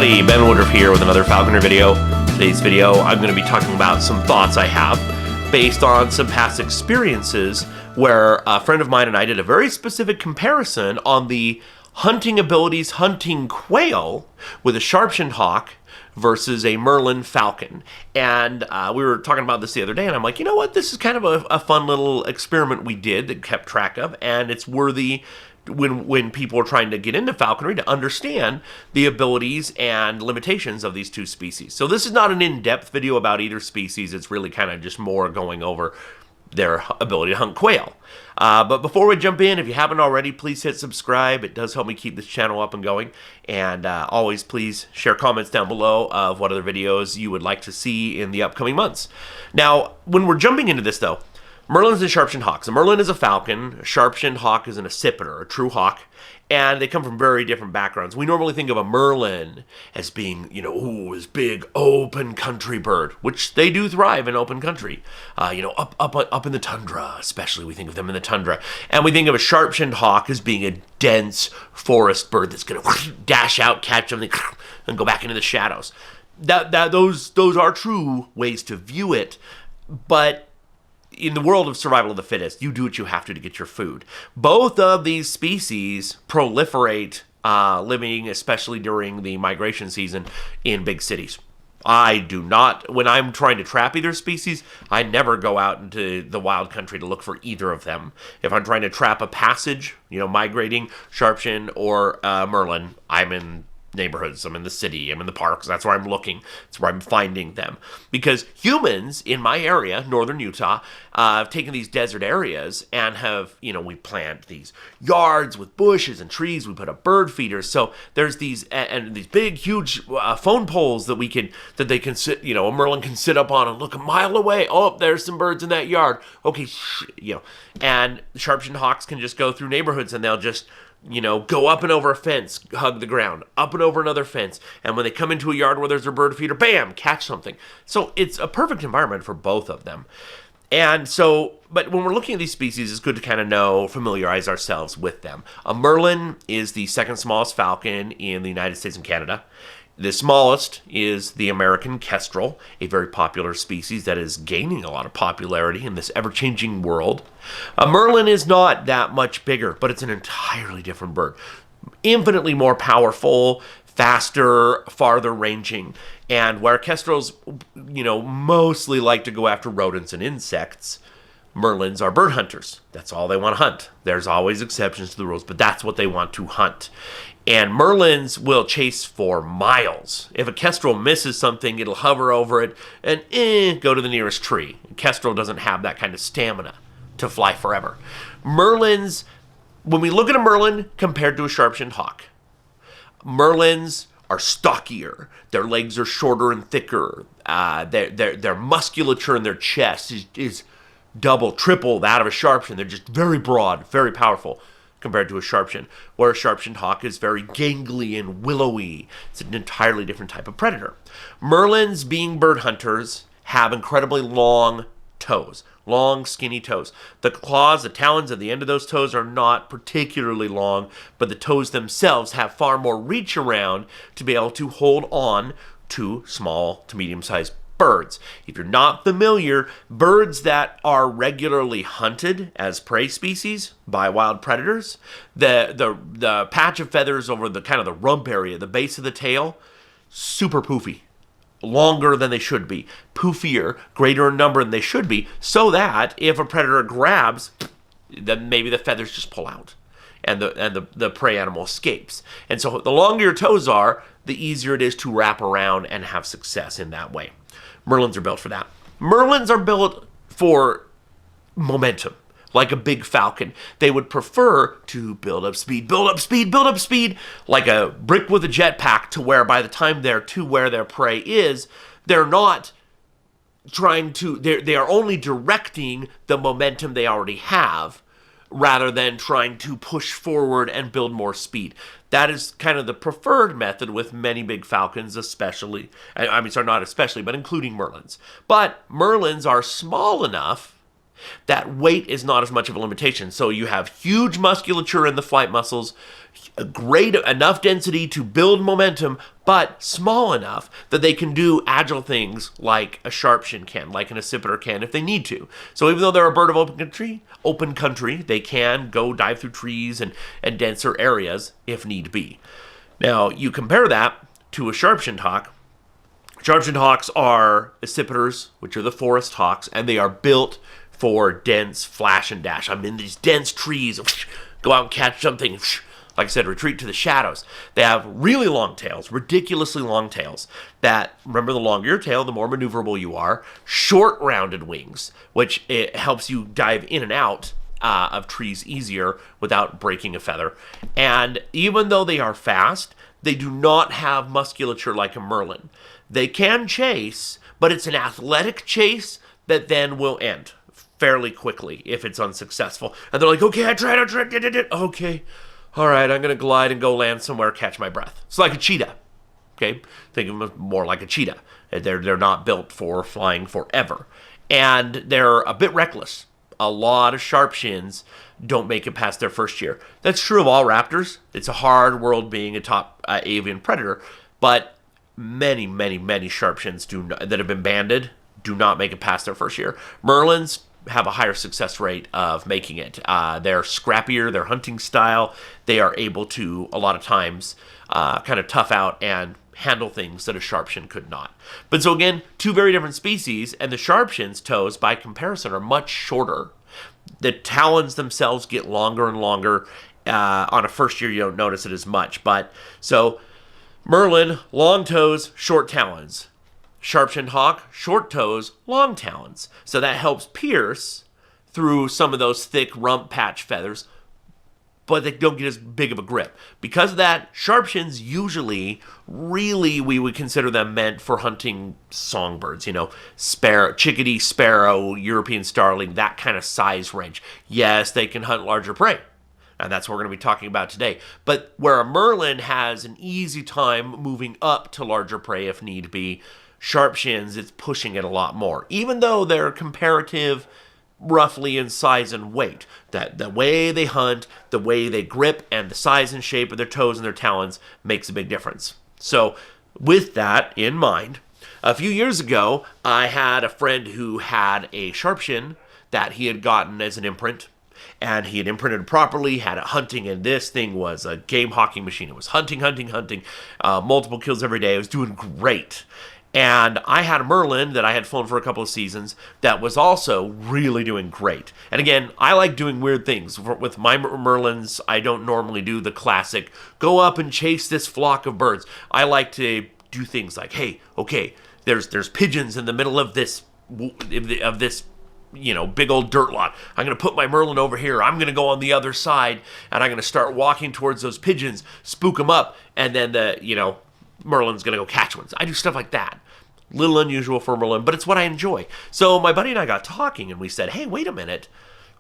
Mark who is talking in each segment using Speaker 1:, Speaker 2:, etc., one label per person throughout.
Speaker 1: everybody, Ben Woodruff here with another Falconer video. Today's video, I'm going to be talking about some thoughts I have based on some past experiences where a friend of mine and I did a very specific comparison on the hunting abilities hunting quail with a sharp-shinned hawk versus a Merlin falcon. And we were talking about this the other day, and I'm like, you know what, this is kind of a fun little experiment we did that kept track of, and it's worthy when people are trying to get into falconry to understand the abilities and limitations of these two species. So this is not an in-depth video about either species. It's really kind of just more going over their ability to hunt quail. But before we jump in, if you haven't already, please hit subscribe. It does help me keep this channel up and going. And always please share comments down below of what other videos you would like to see in the upcoming months. Now, when we're jumping into this though, Merlins and sharp-shinned hawks. A Merlin is a falcon, a sharp-shinned hawk is an accipiter, a true hawk, and they come from very different backgrounds. We normally think of a Merlin as being, this big open country bird, which they do thrive in open country. Up in the tundra, especially we think of them in the tundra. And we think of a sharp-shinned hawk as being a dense forest bird that's going to dash out, catch something, and go back into the shadows. Those are true ways to view it, but in the world of survival of the fittest, you do what you have to get your food. Both of these species proliferate, living especially during the migration season in big cities. I do not, when I'm trying to trap either species, I never go out into the wild country to look for either of them. If I'm trying to trap a passage, migrating sharp-shinned or Merlin, I'm in neighborhoods, I'm in the city, I'm in the parks, that's where I'm looking, that's where I'm finding them. Because humans in my area, northern Utah, have taken these desert areas and have, we plant these yards with bushes and trees, we put up bird feeders, so there's these, and these big, huge phone poles that they can sit, a Merlin can sit up on and look a mile away, oh, there's some birds in that yard, okay, and sharp-shinned hawks can just go through neighborhoods and they'll just go up and over a fence, hug the ground, up and over another fence, and when they come into a yard where there's a bird feeder, bam, catch something. So it's a perfect environment for both of them. And so, but when we're looking at these species, it's good to kind of familiarize ourselves with them. A Merlin is the second smallest falcon in the United States and Canada. The smallest is the American kestrel, a very popular species that is gaining a lot of popularity in this ever-changing world. A Merlin is not that much bigger, but it's an entirely different bird. Infinitely more powerful, faster, farther ranging. And where kestrels, mostly like to go after rodents and insects, Merlins are bird hunters. That's all they want to hunt. There's always exceptions to the rules, but that's what they want to hunt. And Merlins will chase for miles. If a kestrel misses something, it'll hover over it and go to the nearest tree. A kestrel doesn't have that kind of stamina to fly forever. Merlins, when we look at a Merlin compared to a sharp-shinned hawk, Merlins are stockier. Their legs are shorter and thicker. Their musculature in their chest is double, triple that of a sharp-shinned. They're just very broad, very powerful compared to a sharp-shinned, where a sharp-shinned hawk is very gangly and willowy. It's an entirely different type of predator. Merlins, being bird hunters, have incredibly long toes, long, skinny toes. The claws, the talons at the end of those toes are not particularly long, but the toes themselves have far more reach around to be able to hold on to small to medium-sized birds. If you're not familiar, birds that are regularly hunted as prey species by wild predators, the patch of feathers over the kind of the rump area, the base of the tail, super poofy. Longer than they should be, poofier, greater in number than they should be, so that if a predator grabs, then maybe the feathers just pull out and the prey animal escapes. And so the longer your toes are, the easier it is to wrap around and have success in that way. Merlins are built for that. Merlins are built for momentum, like a big falcon. They would prefer to build up speed, build up speed, build up speed, like a brick with a jetpack, to where by the time they're to where their prey is, they're not trying to, they are only directing the momentum they already have, rather than trying to push forward and build more speed. That is kind of the preferred method with many big falcons, especially, not especially, but including Merlins. But Merlins are small enough that weight is not as much of a limitation. So you have huge musculature in the flight muscles, great enough density to build momentum, but small enough that they can do agile things like a sharp-shinned can, like an accipiter can if they need to. So even though they're a bird of open country, they can go dive through trees and denser areas if need be. Now, you compare that to a sharp-shinned hawk. Sharp-shinned hawks are accipiters, which are the forest hawks, and they are built for dense flash and dash. I'm in these dense trees, go out and catch something, like I said, retreat to the shadows. They have really long tails, ridiculously long tails, that, remember, the longer your tail, the more maneuverable you are. Short rounded wings, which it helps you dive in and out of trees easier without breaking a feather. And even though they are fast, they do not have musculature like a Merlin. They can chase, but it's an athletic chase that then will end fairly quickly if it's unsuccessful. And they're like, okay, I tried, okay, all right, I'm going to glide and go land somewhere, catch my breath. It's like a cheetah, okay? Think of them more like a cheetah. They're not built for flying forever. And they're a bit reckless. A lot of sharp-shins don't make it past their first year. That's true of all raptors. It's a hard world being a top avian predator, but many sharp-shins that have been banded do not make it past their first year. Merlins have a higher success rate of making it. They're scrappier, their hunting style. They are able to, a lot of times, kind of tough out and handle things that a sharp-shin could not. But so again, two very different species, and the sharp-shin's toes, by comparison, are much shorter. The talons themselves get longer and longer. On a first year, you don't notice it as much. But so Merlin, long toes, short talons. Sharp-shinned hawk, short toes, long talons. So that helps pierce through some of those thick rump patch feathers, but they don't get as big of a grip. Because of that, sharp-shins usually, really, we would consider them meant for hunting songbirds, sparrow, chickadee, sparrow, European starling, that kind of size range. Yes, they can hunt larger prey, and that's what we're going to be talking about today. But where a Merlin has an easy time moving up to larger prey if need be, sharp-shins, it's pushing it a lot more. Even though they're comparative roughly in size and weight, that the way they hunt, the way they grip, and the size and shape of their toes and their talons makes a big difference. So with that in mind, a few years ago, I had a friend who had a sharp-shin that he had gotten as an imprint, and he had imprinted properly, had it hunting, and this thing was a game hawking machine. It was hunting, multiple kills every day. It was doing great. And I had a Merlin that I had flown for a couple of seasons that was also really doing great. And again, I like doing weird things. With my Merlins, I don't normally do the classic, go up and chase this flock of birds. I like to do things like, hey, okay, there's pigeons in the middle of this big old dirt lot. I'm going to put my Merlin over here. I'm going to go on the other side, and I'm going to start walking towards those pigeons, spook them up, and then Merlin's going to go catch ones. I do stuff like that. Little unusual for Merlin, but it's what I enjoy. So my buddy and I got talking, and we said, hey, wait a minute.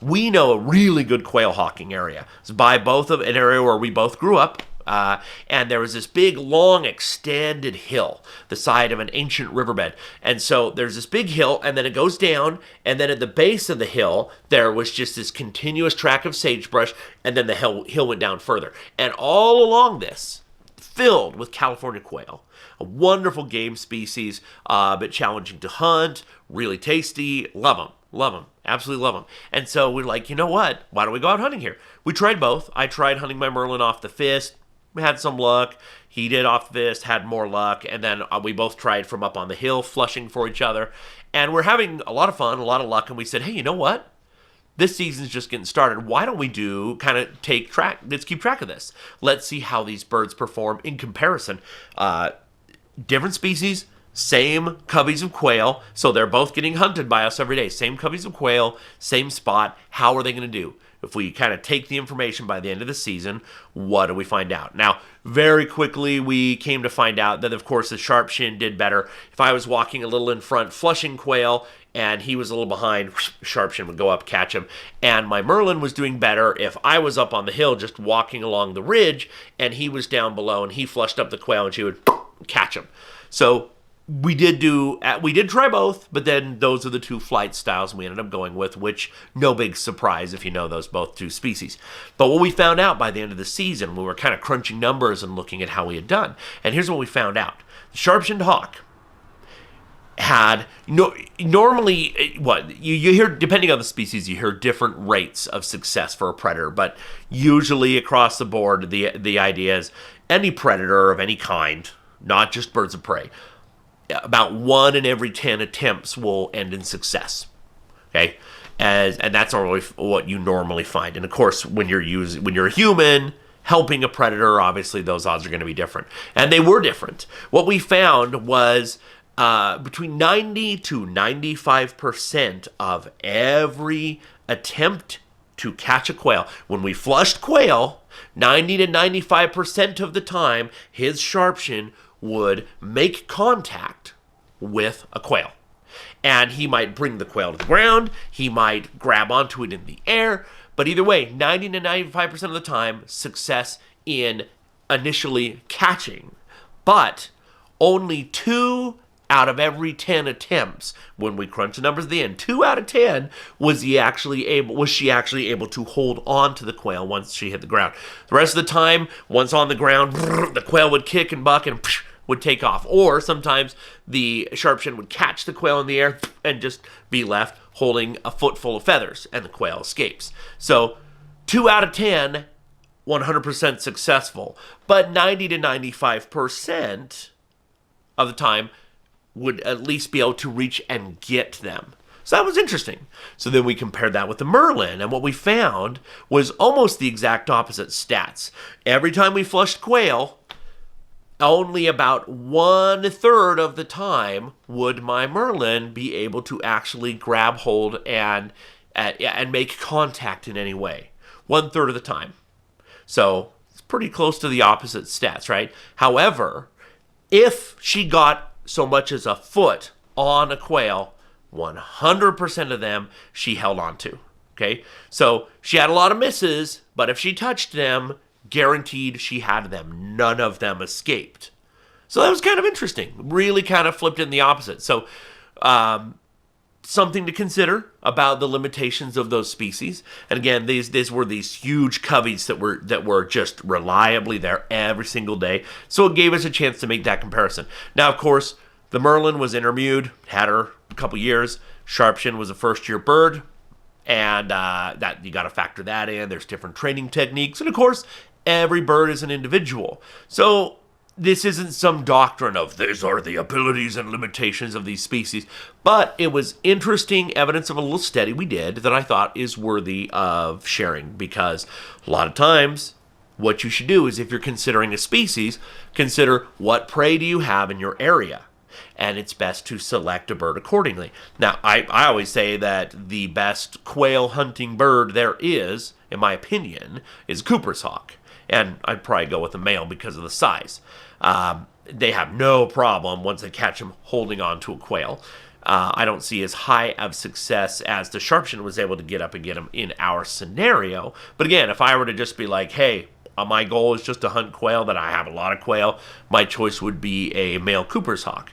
Speaker 1: We know a really good quail hawking area. It's by an area where we both grew up, and there was this big, long, extended hill, the side of an ancient riverbed. And so there's this big hill, and then it goes down, and then at the base of the hill, there was just this continuous track of sagebrush, and then the hill went down further. And all along this, filled with California quail, a wonderful game species, but challenging to hunt, really tasty, love them, absolutely love them. And so we're like, you know what, why don't we go out hunting here? We tried both. I tried hunting my Merlin off the fist, had some luck. He did off the fist, had more luck, and then we both tried from up on the hill, flushing for each other, and we're having a lot of fun, a lot of luck, and we said, hey, you know what? This season's just getting started. Why don't we let's keep track of this. Let's see how these birds perform in comparison. Different species, same coveys of quail, so they're both getting hunted by us every day. Same coveys of quail, same spot. How are they going to do? If we kind of take the information by the end of the season, what do we find out? Now, very quickly, we came to find out that, of course, the sharp-shin did better. If I was walking a little in front, flushing quail, and he was a little behind, sharp-shin would go up, catch him. And my Merlin was doing better if I was up on the hill just walking along the ridge, and he was down below, and he flushed up the quail, and she would catch him. So we did try both, but then those are the two flight styles we ended up going with, which no big surprise if you know those both two species. But what we found out by the end of the season, we were kind of crunching numbers and looking at how we had done. And here's what we found out. The sharp-shinned hawk had normally what you hear, depending on the species, you hear different rates of success for a predator, but usually across the board the idea is any predator of any kind, not just birds of prey, about 1 in every 10 attempts will end in success. Okay, and that's normally what you normally find. And of course, when you're a human helping a predator, obviously those odds are going to be different, and they were different. What we found was between 90 to 95% of every attempt to catch a quail. When we flushed Quail, 90 to 95% of the time, his sharp-shin would make contact with a quail. And he might bring the quail to the ground, he might grab onto it in the air, but either way, 90 to 95% of the time, success in initially catching. But only 2 out of every 10 attempts, when we crunch the numbers at the end, 2 out of 10 was she actually able to hold on to the quail once she hit the ground. The rest of the time, once on the ground, the quail would kick and buck and would take off. Or sometimes the sharp-shin would catch the quail in the air and just be left holding a foot full of feathers, and the quail escapes. So 2 out of 10, 100% successful, but 90 to 95% of the time would at least be able to reach and get them. So that was interesting. So then we compared that with the Merlin, and what we found was almost the exact opposite stats. Every time we flushed Quail, only about 1/3 of the time would my Merlin be able to actually grab hold and make contact in any way. 1/3 of the time. So it's pretty close to the opposite stats, right? However, if she got so much as a foot on a quail, 100% of them she held on to. Okay? So she had a lot of misses, but if she touched them, guaranteed she had them. None of them escaped. So that was kind of interesting. Really kind of flipped in the opposite. So something to consider about the limitations of those species. And again, these were these huge coveys that were just reliably there every single day. So it gave us a chance to make that comparison. Now, of course, the Merlin was intermewed, had her a couple years. Sharp-shinned was a first-year bird, and that you got to factor that in. There's different training techniques, and of course, every bird is an individual. So this isn't some doctrine of these are the abilities and limitations of these species, but it was interesting evidence of a little study we did that I thought is worthy of sharing, because a lot of times what you should do is, if you're considering a species, consider what prey do you have in your area, and it's best to select a bird accordingly. Now, I always say that the best quail hunting bird there is, in my opinion, is Cooper's hawk. And I'd probably go with a male because of the size. They have no problem, once they catch them, holding on to a quail. I don't see as high of success as the sharp-shinned was able to get up and get them in our scenario. But again, if I were to just be like, hey, my goal is just to hunt quail, that I have a lot of quail, my choice would be a male Cooper's hawk.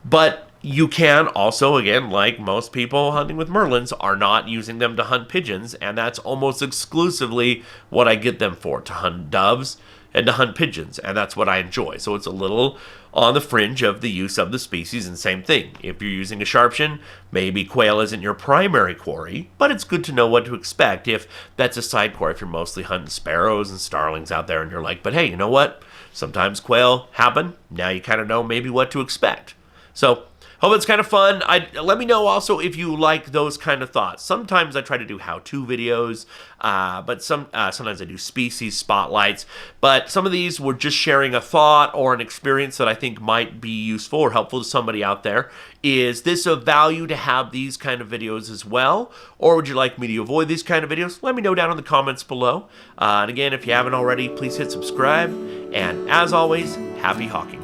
Speaker 1: But you can also, again, like most people hunting with Merlins, are not using them to hunt pigeons, and that's almost exclusively what I get them for, to hunt doves and to hunt pigeons, and that's what I enjoy. So it's a little on the fringe of the use of the species, and same thing. If you're using a sharp-shinned, maybe quail isn't your primary quarry, but it's good to know what to expect if that's a side quarry, if you're mostly hunting sparrows and starlings out there, and you're like, but hey, you know what? Sometimes quail happen. Now you kind of know maybe what to expect. So hope it's kind of fun. Let me know also if you like those kind of thoughts. Sometimes I try to do how-to videos, but sometimes I do species spotlights. But some of these were just sharing a thought or an experience that I think might be useful or helpful to somebody out there. Is this of value to have these kind of videos as well? Or would you like me to avoid these kind of videos? Let me know down in the comments below. And again, if you haven't already, please hit subscribe. And as always, happy hawking.